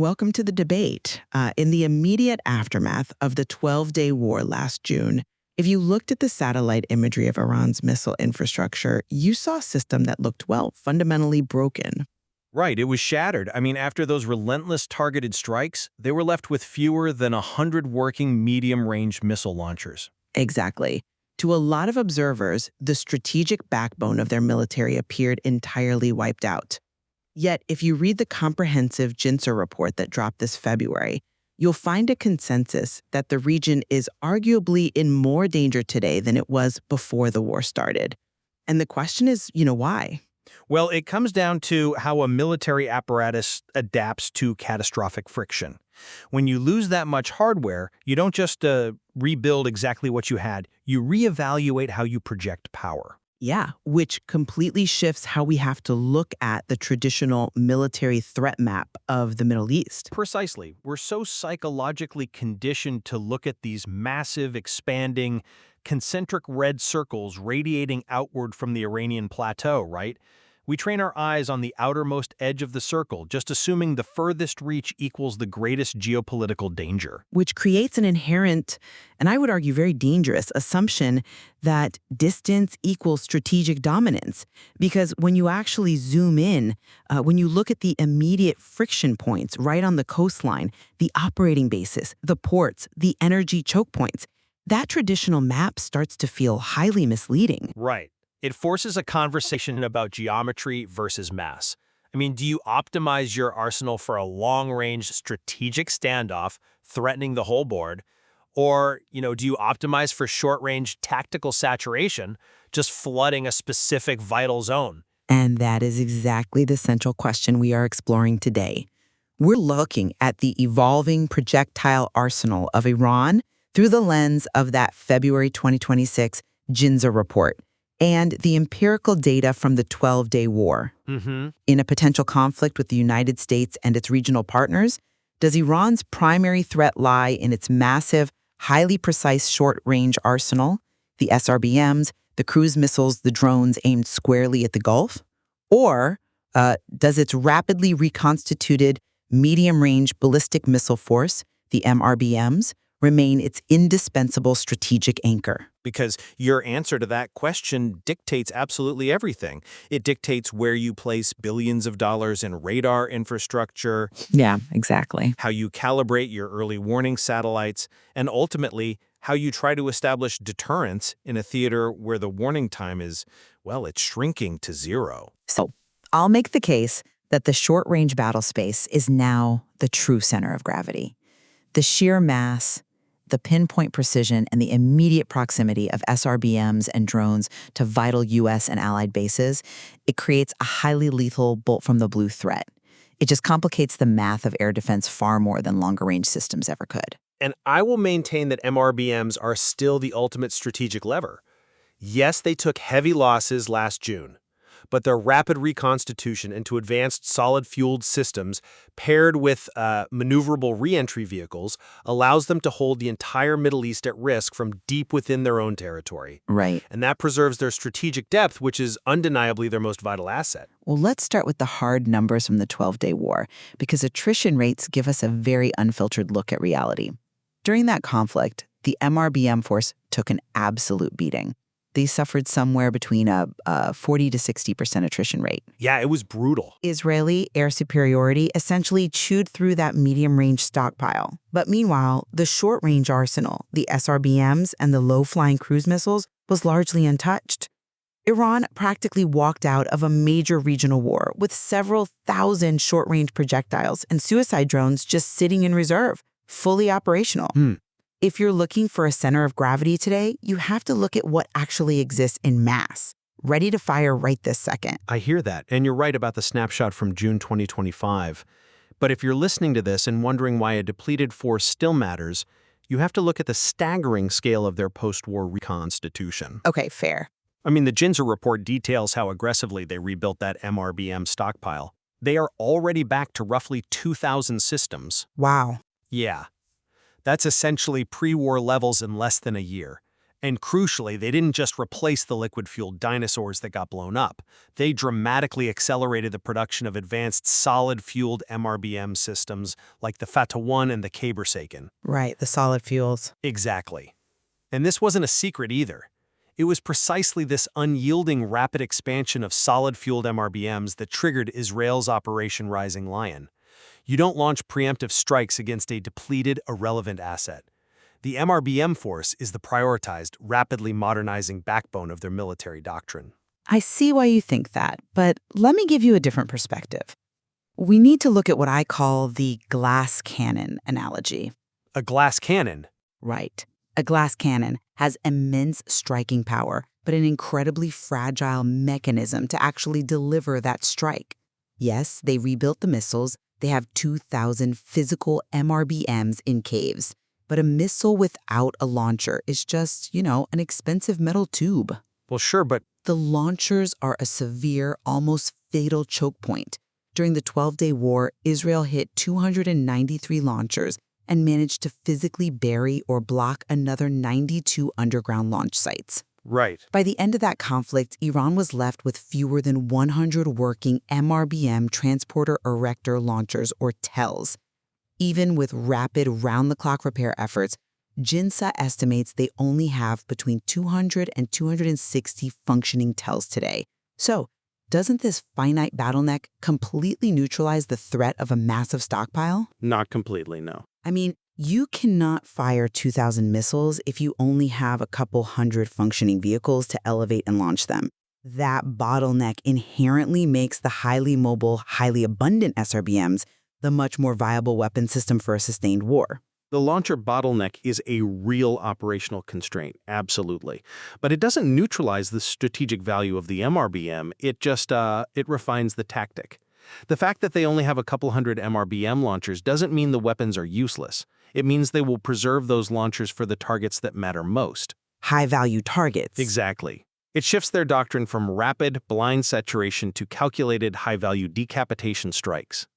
Welcome to the debate. In the immediate aftermath of the 12-day war last June, if you looked at the satellite imagery of Iran's missile infrastructure, you saw a system that looked, well, fundamentally broken. Right, it was shattered. I mean, after those relentless targeted strikes, they were left with fewer than 100 working medium-range missile launchers. Exactly. To a lot of observers, the strategic backbone of their military appeared entirely wiped out. Yet, if you read the comprehensive Ginser report that dropped this February, you'll find a consensus that the region is arguably in more danger today than it was before the war started. And the question is, why? Well, it comes down to how a military apparatus adapts to catastrophic friction. When you lose that much hardware, you don't just rebuild exactly what you had, you reevaluate how you project power. Yeah, which completely shifts how we have to look at the traditional military threat map of the Middle East. Precisely. We're so psychologically conditioned to look at these massive, expanding, concentric red circles radiating outward from the Iranian plateau, right? We train our eyes on the outermost edge of the circle, just assuming the furthest reach equals the greatest geopolitical danger. Which creates an inherent, and I would argue very dangerous, assumption that distance equals strategic dominance. Because when you actually zoom in, when you look at the immediate friction points right on the coastline, the operating bases, the ports, the energy choke points, that traditional map starts to feel highly misleading. Right. It forces a conversation about geometry versus mass. I mean, do you optimize your arsenal for a long-range strategic standoff threatening the whole board? Or, do you optimize for short-range tactical saturation, just flooding a specific vital zone? And that is exactly the central question we are exploring today. We're looking at the evolving projectile arsenal of Iran through the lens of that February 2026 Ginser report and the empirical data from the 12-day war. In a potential conflict with the United States and its regional partners, does Iran's primary threat lie in its massive, highly precise short-range arsenal, the SRBMs, the cruise missiles, the drones aimed squarely at the Gulf? Or does its rapidly reconstituted medium-range ballistic missile force, the MRBMs, remain its indispensable strategic anchor? Because your answer to that question dictates absolutely everything. It dictates where you place billions of dollars in radar infrastructure. Yeah, exactly. How you calibrate your early warning satellites, and ultimately, how you try to establish deterrence in a theater where the warning time is, well, it's shrinking to zero. So, I'll make the case that the short-range battle space is now the true center of gravity. The sheer mass, the pinpoint precision, and the immediate proximity of SRBMs and drones to vital U.S. and allied bases, it creates a highly lethal bolt-from-the-blue threat. It just complicates the math of air defense far more than longer-range systems ever could. And I will maintain that MRBMs are still the ultimate strategic lever. Yes, they took heavy losses last June, but their rapid reconstitution into advanced solid-fueled systems paired with maneuverable re-entry vehicles allows them to hold the entire Middle East at risk from deep within their own territory. Right. And that preserves their strategic depth, which is undeniably their most vital asset. Well, let's start with the hard numbers from the 12-day war, because attrition rates give us a very unfiltered look at reality. During that conflict, the MRBM force took an absolute beating. They suffered somewhere between a 40 to 60% attrition rate. Yeah, it was brutal. Israeli air superiority essentially chewed through that medium-range stockpile. But meanwhile, the short-range arsenal, the SRBMs and the low-flying cruise missiles, was largely untouched. Iran practically walked out of a major regional war with several thousand short-range projectiles and suicide drones just sitting in reserve, fully operational. If you're looking for a center of gravity today, you have to look at what actually exists in mass, ready to fire right this second. I hear that, and you're right about the snapshot from June 2025. But if you're listening to this and wondering why a depleted force still matters, you have to look at the staggering scale of their post-war reconstitution. Okay, fair. I mean, the Ginser report details how aggressively they rebuilt that MRBM stockpile. They are already back to roughly 2,000 systems. Wow. Yeah. That's essentially pre-war levels in less than a year. And crucially, they didn't just replace the liquid-fueled dinosaurs that got blown up. They dramatically accelerated the production of advanced solid-fueled MRBM systems like the Fata-1 and the Kabersaken. Right, the solid fuels. Exactly. And this wasn't a secret either. It was precisely this unyielding rapid expansion of solid-fueled MRBMs that triggered Israel's Operation Rising Lion. You don't launch preemptive strikes against a depleted, irrelevant asset. The MRBM force is the prioritized, rapidly modernizing backbone of their military doctrine. I see why you think that, but let me give you a different perspective. We need to look at what I call the glass cannon analogy. A glass cannon? Right. A glass cannon has immense striking power, but an incredibly fragile mechanism to actually deliver that strike. Yes, they rebuilt the missiles. They have 2,000 physical MRBMs in caves. But a missile without a launcher is just, an expensive metal tube. Well, sure, but The launchers are a severe, almost fatal choke point. During the 12-day war, Israel hit 293 launchers and managed to physically bury or block another 92 underground launch sites. right. By the end of that conflict, Iran was left with fewer than 100 working MRBM transporter erector launchers, or TELs. Even with rapid round-the-clock repair efforts, JINSA estimates they only have between 200 and 260 functioning TELs today. So, doesn't this finite bottleneck completely neutralize the threat of a massive stockpile? Not completely, no. I mean, you cannot fire 2,000 missiles if you only have a couple hundred functioning vehicles to elevate and launch them. That bottleneck inherently makes the highly mobile, highly abundant SRBMs the much more viable weapon system for a sustained war. The launcher bottleneck is a real operational constraint, absolutely. But it doesn't neutralize the strategic value of the MRBM, it refines the tactic. The fact that they only have a couple hundred MRBM launchers doesn't mean the weapons are useless. It means they will preserve those launchers for the targets that matter most. High-value targets. Exactly. It shifts their doctrine from rapid, blind saturation to calculated, high-value decapitation strikes.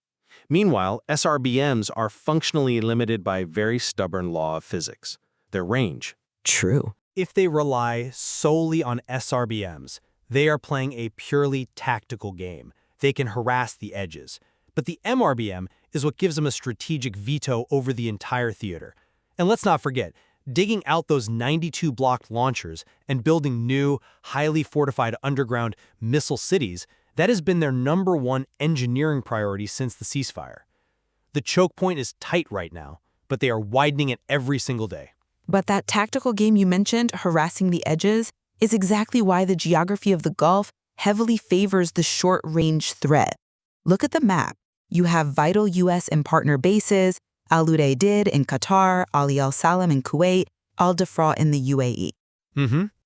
Meanwhile, SRBMs are functionally limited by a very stubborn law of physics: their range. True. If they rely solely on SRBMs, they are playing a purely tactical game. They can harass the edges. But the MRBM is what gives them a strategic veto over the entire theater. And let's not forget, digging out those 92 blocked launchers and building new, highly fortified underground missile cities, that has been their #1 engineering priority since the ceasefire. The choke point is tight right now, but they are widening it every single day. But that tactical game you mentioned, harassing the edges, is exactly why the geography of the Gulf heavily favors the short-range threat. Look at the map. You have vital U.S. and partner bases, Al Udeid in Qatar, Ali Al Salam in Kuwait, Al Dhafra in the UAE.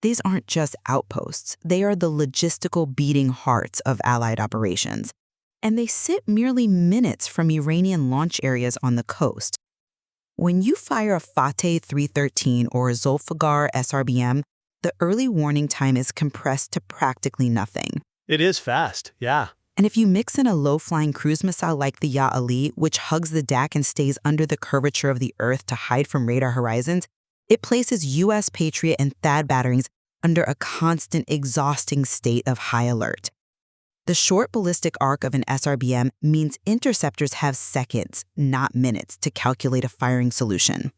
These aren't just outposts. They are the logistical beating hearts of Allied operations. And they sit merely minutes from Iranian launch areas on the coast. When you fire a Fateh 313 or a Zulfiqar SRBM, the early warning time is compressed to practically nothing. It is fast, yeah. And if you mix in a low-flying cruise missile like the Ya Ali, which hugs the deck and stays under the curvature of the Earth to hide from radar horizons, it places U.S. Patriot and THAAD batterings under a constant, exhausting state of high alert. The short ballistic arc of an SRBM means interceptors have seconds, not minutes, to calculate a firing solution.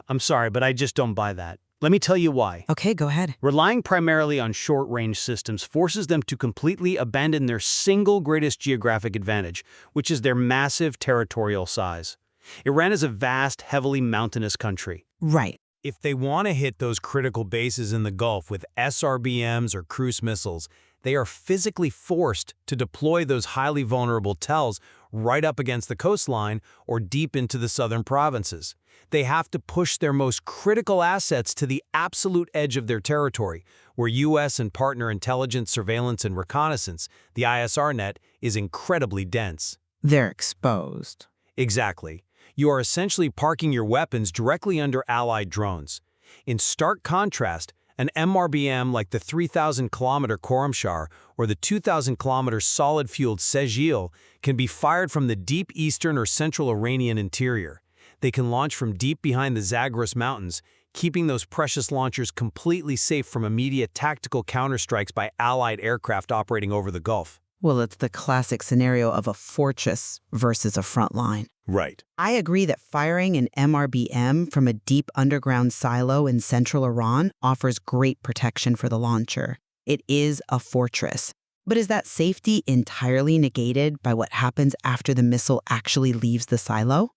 I'm sorry, but I just don't buy that. Let me tell you why. Okay, go ahead. Relying primarily on short-range systems forces them to completely abandon their single greatest geographic advantage, which is their massive territorial size. Iran is a vast, heavily mountainous country. Right. If they want to hit those critical bases in the Gulf with SRBMs or cruise missiles, they are physically forced to deploy those highly vulnerable TELs right up against the coastline or deep into the southern provinces. They have to push their most critical assets to the absolute edge of their territory, where U.S. and partner intelligence, surveillance, and reconnaissance, the ISR net, is incredibly dense. They're exposed. Exactly. You are essentially parking your weapons directly under Allied drones. In stark contrast, an MRBM like the 3,000-kilometer Khorramshahr or the 2,000-kilometer solid-fueled Sejil can be fired from the deep eastern or central Iranian interior. They can launch from deep behind the Zagros Mountains, keeping those precious launchers completely safe from immediate tactical counterstrikes by Allied aircraft operating over the Gulf. Well, it's the classic scenario of a fortress versus a front line. Right. I agree that firing an MRBM from a deep underground silo in central Iran offers great protection for the launcher. It is a fortress. But is that safety entirely negated by what happens after the missile actually leaves the silo?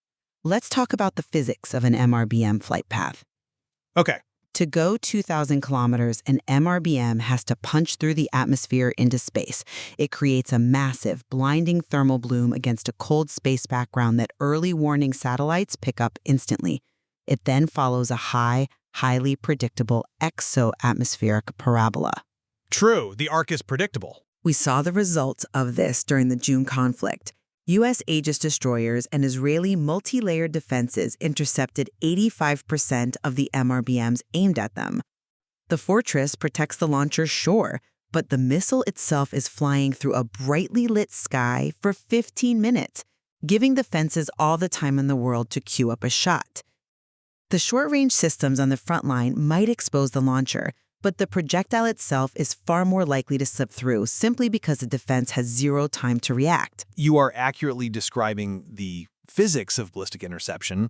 Let's talk about the physics of an MRBM flight path. Okay. To go 2,000 kilometers, an MRBM has to punch through the atmosphere into space. It creates a massive, blinding thermal bloom against a cold space background that early warning satellites pick up instantly. It then follows a high, highly predictable exo-atmospheric parabola. True, the arc is predictable. We saw the results of this during the June conflict. U.S. Aegis destroyers and Israeli multi-layered defenses intercepted 85% of the MRBMs aimed at them. The fortress protects the launcher, sure, but the missile itself is flying through a brightly lit sky for 15 minutes, giving the fences all the time in the world to queue up a shot. The short-range systems on the front line might expose the launcher, but the projectile itself is far more likely to slip through simply because the defense has zero time to react. You are accurately describing the physics of ballistic interception,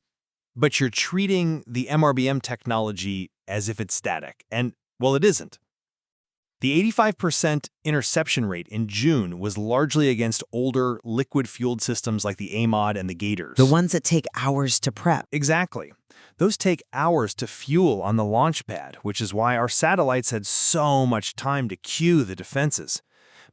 but you're treating the MRBM technology as if it's static. And, well, it isn't. The 85% interception rate in June was largely against older, liquid-fueled systems like the AMOD and the Gators. The ones that take hours to prep. Exactly. Those take hours to fuel on the launch pad, which is why our satellites had so much time to cue the defenses.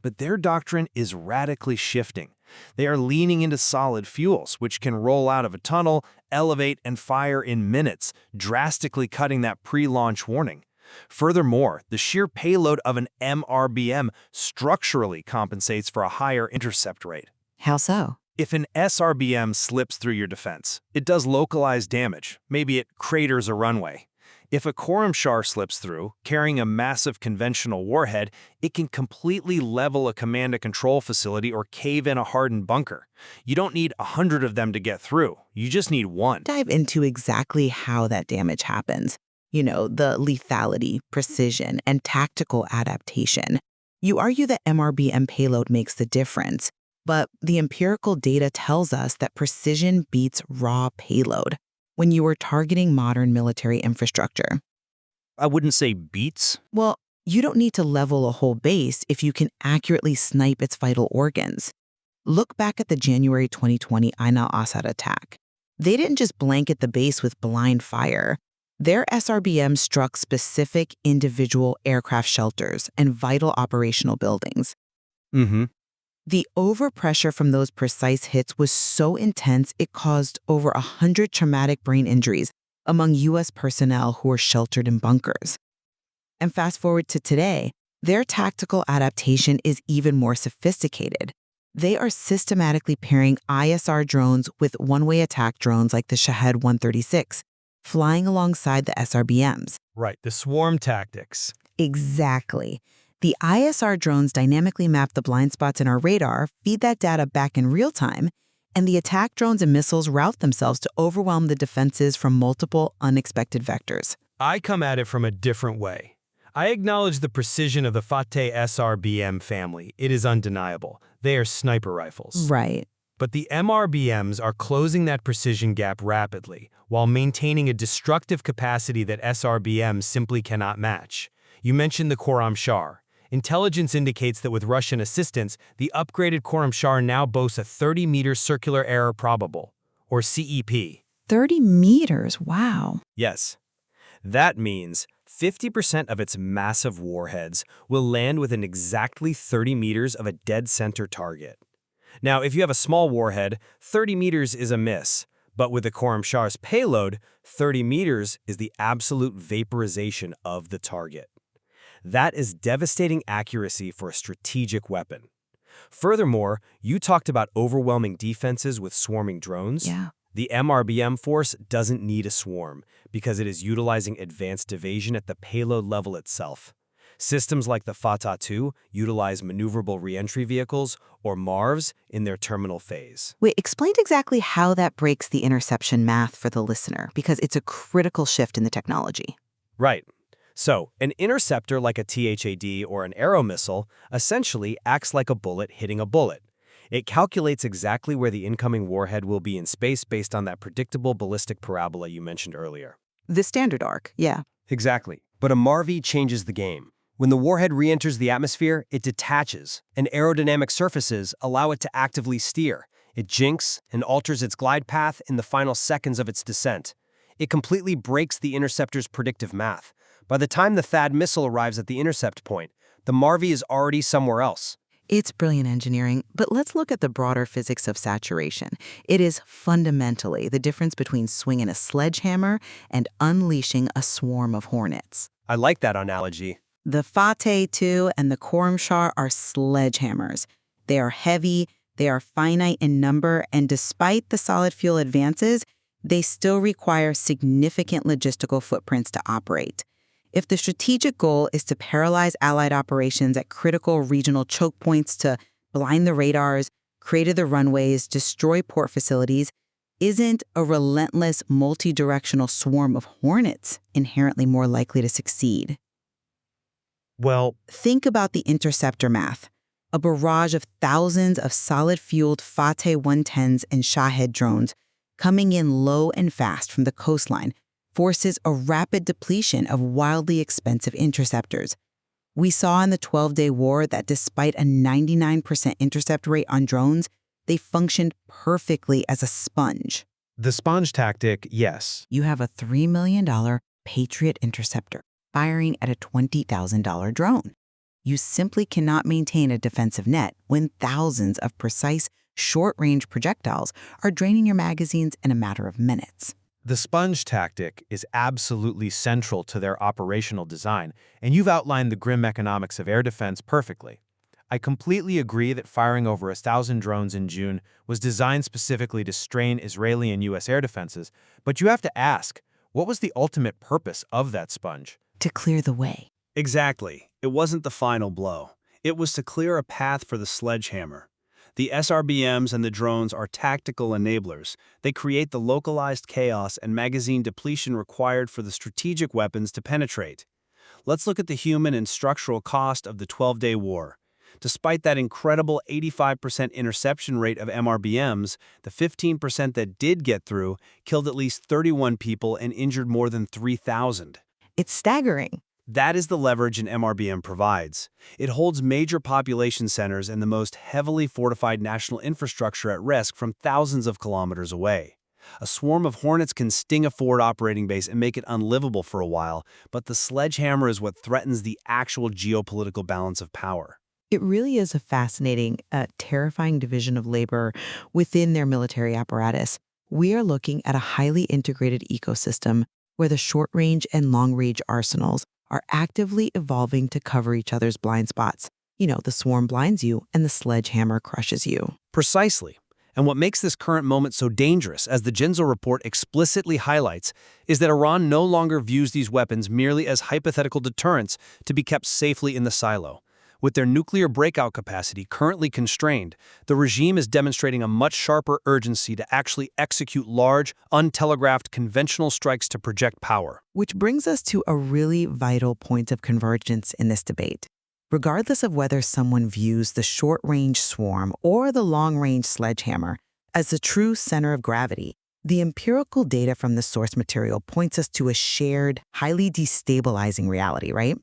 But their doctrine is radically shifting. They are leaning into solid fuels, which can roll out of a tunnel, elevate, and fire in minutes, drastically cutting that pre-launch warning. Furthermore, the sheer payload of an MRBM structurally compensates for a higher intercept rate. How so? If an SRBM slips through your defense, it does localized damage. Maybe it craters a runway. If a Khorramshahr slips through, carrying a massive conventional warhead, it can completely level a command and control facility or cave in a hardened bunker. You don't need 100 of them to get through. You just need one. Dive into exactly how that damage happens. You know, the lethality, precision, and tactical adaptation. You argue that MRBM payload makes the difference, but the empirical data tells us that precision beats raw payload when you are targeting modern military infrastructure. I wouldn't say beats. Well, you don't need to level a whole base if you can accurately snipe its vital organs. Look back at the January 2020 Ain al-Assad attack. They didn't just blanket the base with blind fire. Their SRBM struck specific individual aircraft shelters and vital operational buildings. The overpressure from those precise hits was so intense it caused over 100 traumatic brain injuries among U.S. personnel who were sheltered in bunkers. And fast forward to today, their tactical adaptation is even more sophisticated. They are systematically pairing ISR drones with one-way attack drones like the Shahed 136, flying alongside the SRBMs. Right, the swarm tactics. Exactly. The ISR drones dynamically map the blind spots in our radar, feed that data back in real time, and the attack drones and missiles route themselves to overwhelm the defenses from multiple unexpected vectors. I come at it from a different way. I acknowledge the precision of the Fateh SRBM family. It is undeniable. They are sniper rifles. Right. But the MRBMs are closing that precision gap rapidly, while maintaining a destructive capacity that SRBMs simply cannot match. You mentioned the Khorramshahr. Intelligence indicates that with Russian assistance, the upgraded Khorramshahr now boasts a 30-meter circular error probable, or CEP. 30 meters, wow. Yes. That means 50% of its massive warheads will land within exactly 30 meters of a dead center target. Now, if you have a small warhead, 30 meters is a miss, but with the Khorramshahr's payload, 30 meters is the absolute vaporization of the target. That is devastating accuracy for a strategic weapon. Furthermore, you talked about overwhelming defenses with swarming drones. Yeah. The MRBM force doesn't need a swarm because it is utilizing advanced evasion at the payload level itself. Systems like the Fatah-2 utilize maneuverable reentry vehicles, or MARVs, in their terminal phase. Wait, explain exactly how that breaks the interception math for the listener, because it's a critical shift in the technology. Right. So, an interceptor like a THAD or an arrow missile essentially acts like a bullet hitting a bullet. It calculates exactly where the incoming warhead will be in space based on that predictable ballistic parabola you mentioned earlier. The standard arc, yeah. Exactly. But a MARV changes the game. When the warhead re-enters the atmosphere, it detaches, and aerodynamic surfaces allow it to actively steer. It jinks and alters its glide path in the final seconds of its descent. It completely breaks the interceptor's predictive math. By the time the THAAD missile arrives at the intercept point, the MARV is already somewhere else. It's brilliant engineering, but let's look at the broader physics of saturation. It is fundamentally the difference between swinging a sledgehammer and unleashing a swarm of hornets. I like that analogy. The Fateh-2 and the Khorramshahr are sledgehammers. They are heavy, they are finite in number, and despite the solid fuel advances, they still require significant logistical footprints to operate. If the strategic goal is to paralyze Allied operations at critical regional choke points, to blind the radars, crater the runways, destroy port facilities, isn't a relentless multi-directional swarm of hornets inherently more likely to succeed? Well, Think about the interceptor math. A barrage of thousands of solid-fueled Fateh 110s and Shahed drones coming in low and fast from the coastline forces a rapid depletion of wildly expensive interceptors. We saw in the 12-day war that despite a 99% intercept rate on drones, they functioned perfectly as a sponge. the sponge tactic, yes. You have a $3 million Patriot interceptor firing at a $20,000 drone. You simply cannot maintain a defensive net when thousands of precise, short-range projectiles are draining your magazines in a matter of minutes. The sponge tactic is absolutely central to their operational design, and you've outlined the grim economics of air defense perfectly. I completely agree that firing over 1,000 drones in June was designed specifically to strain Israeli and U.S. air defenses, but you have to ask, what was the ultimate purpose of that sponge? To clear the way. Exactly. It wasn't the final blow. It was to clear a path for the sledgehammer. The SRBMs and the drones are tactical enablers. They create the localized chaos and magazine depletion required for the strategic weapons to penetrate. Let's look at the human and structural cost of the 12-day war. Despite that incredible 85% interception rate of MRBMs, the 15% that did get through killed at least 31 people and injured more than 3,000. It's staggering. That is the leverage an MRBM provides. It holds major population centers and the most heavily fortified national infrastructure at risk from thousands of kilometers away. A swarm of hornets can sting a forward operating base and make it unlivable for a while, but the sledgehammer is what threatens the actual geopolitical balance of power. It really is a fascinating, terrifying division of labor within their military apparatus. We are looking at a highly integrated ecosystem where the short-range and long-range arsenals are actively evolving to cover each other's blind spots. You know, the swarm blinds you and the sledgehammer crushes you. Precisely. And what makes this current moment so dangerous, as the Genzo report explicitly highlights, is that Iran no longer views these weapons merely as hypothetical deterrents to be kept safely in the silo. With their nuclear breakout capacity currently constrained, the regime is demonstrating a much sharper urgency to actually execute large, untelegraphed conventional strikes to project power. Which brings us to a really vital point of convergence in this debate. Regardless of whether someone views the short-range swarm or the long-range sledgehammer as the true center of gravity, the empirical data from the source material points us to a shared, highly destabilizing reality, right?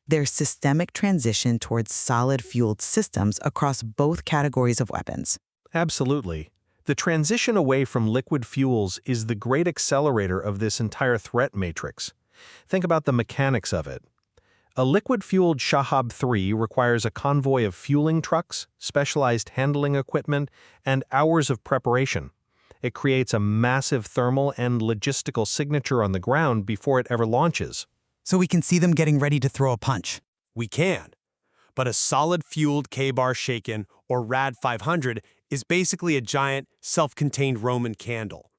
Their systemic transition towards solid-fueled systems across both categories of weapons. Absolutely. The transition away from liquid fuels is the great accelerator of this entire threat matrix. Think about the mechanics of it. A liquid-fueled Shahab-3 requires a convoy of fueling trucks, specialized handling equipment, and hours of preparation. It creates a massive thermal and logistical signature on the ground before it ever launches. So we can see them getting ready to throw a punch. We can. But a solid-fueled K-bar shaken, or RAD 500, is basically a giant, self-contained Roman candle.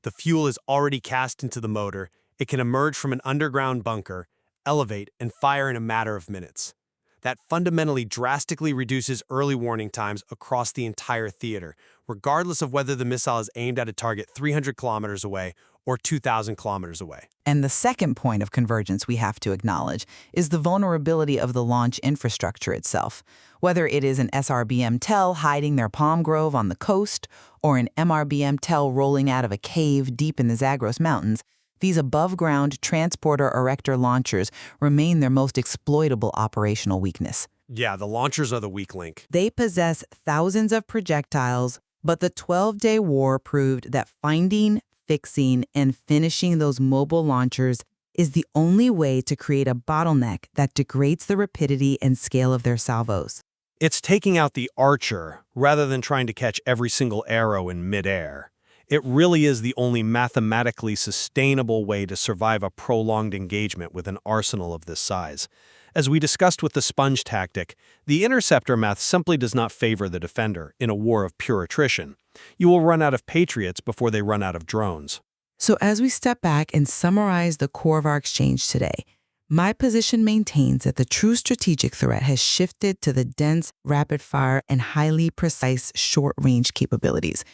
The fuel is already cast into the motor, it can emerge from an underground bunker, elevate, and fire in a matter of minutes. That fundamentally drastically reduces early warning times across the entire theater, regardless of whether the missile is aimed at a target 300 kilometers away or 2,000 kilometers away. And the second point of convergence we have to acknowledge is the vulnerability of the launch infrastructure itself. Whether it is an SRBM TEL hiding their palm grove on the coast or an MRBM TEL rolling out of a cave deep in the Zagros Mountains, these above-ground transporter-erector launchers remain their most exploitable operational weakness. Yeah, the launchers are the weak link. They possess thousands of projectiles, but the 12-day war proved that finding, fixing, and finishing those mobile launchers is the only way to create a bottleneck that degrades the rapidity and scale of their salvos. It's taking out the archer rather than trying to catch every single arrow in midair. It really is the only mathematically sustainable way to survive a prolonged engagement with an arsenal of this size. As we discussed with the sponge tactic, the interceptor math simply does not favor the defender in a war of pure attrition. You will run out of patriots before they run out of drones. So as we step back and summarize the core of our exchange today, my position maintains that the true strategic threat has shifted to the dense, rapid-fire, and highly precise short-range capabilities.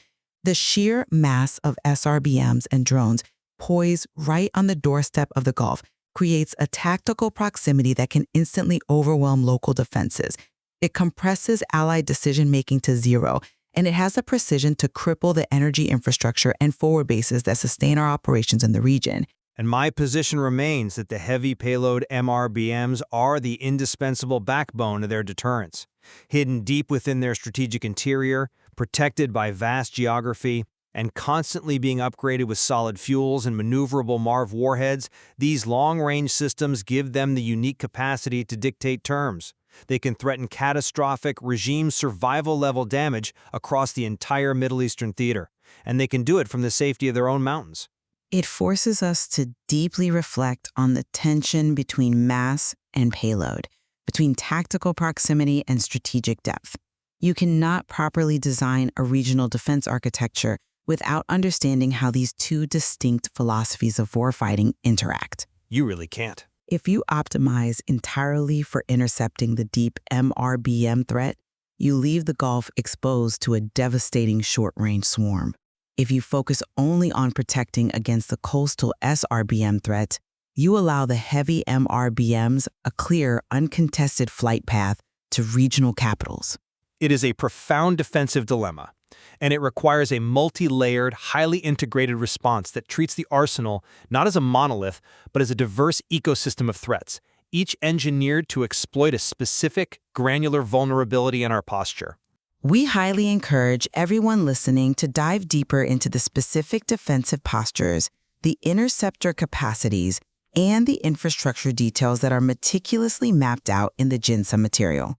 The sheer mass of SRBMs and drones poised right on the doorstep of the Gulf creates a tactical proximity that can instantly overwhelm local defenses. It compresses Allied decision-making to zero, and it has the precision to cripple the energy infrastructure and forward bases that sustain our operations in the region. And my position remains that the heavy payload MRBMs are the indispensable backbone of their deterrence. Hidden deep within their strategic interior, protected by vast geography, and constantly being upgraded with solid fuels and maneuverable MARV warheads, these long-range systems give them the unique capacity to dictate terms. They can threaten catastrophic, regime survival-level damage across the entire Middle Eastern theater, and they can do it from the safety of their own mountains. It forces us to deeply reflect on the tension between mass and payload, between tactical proximity and strategic depth. You cannot properly design a regional defense architecture without understanding how these two distinct philosophies of warfighting interact. You really can't. If you optimize entirely for intercepting the deep MRBM threat, you leave the Gulf exposed to a devastating short-range swarm. If you focus only on protecting against the coastal SRBM threat, you allow the heavy MRBMs a clear, uncontested flight path to regional capitals. It is a profound defensive dilemma, and it requires a multi-layered, highly integrated response that treats the arsenal not as a monolith, but as a diverse ecosystem of threats, each engineered to exploit a specific, granular vulnerability in our posture. We highly encourage everyone listening to dive deeper into the specific defensive postures, the interceptor capacities, and the infrastructure details that are meticulously mapped out in the JINSA material.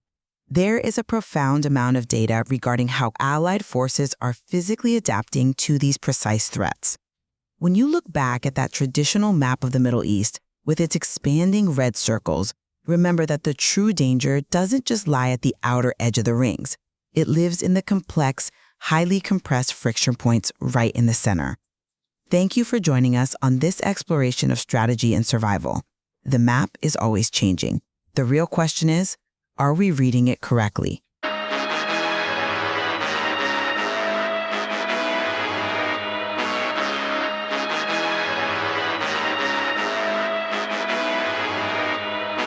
There is a profound amount of data regarding how Allied forces are physically adapting to these precise threats. When you look back at that traditional map of the Middle East, with its expanding red circles, remember that the true danger doesn't just lie at the outer edge of the rings. It lives in the complex, highly compressed friction points right in the center. Thank you for joining us on this exploration of strategy and survival. The map is always changing. The real question is, are we reading it correctly?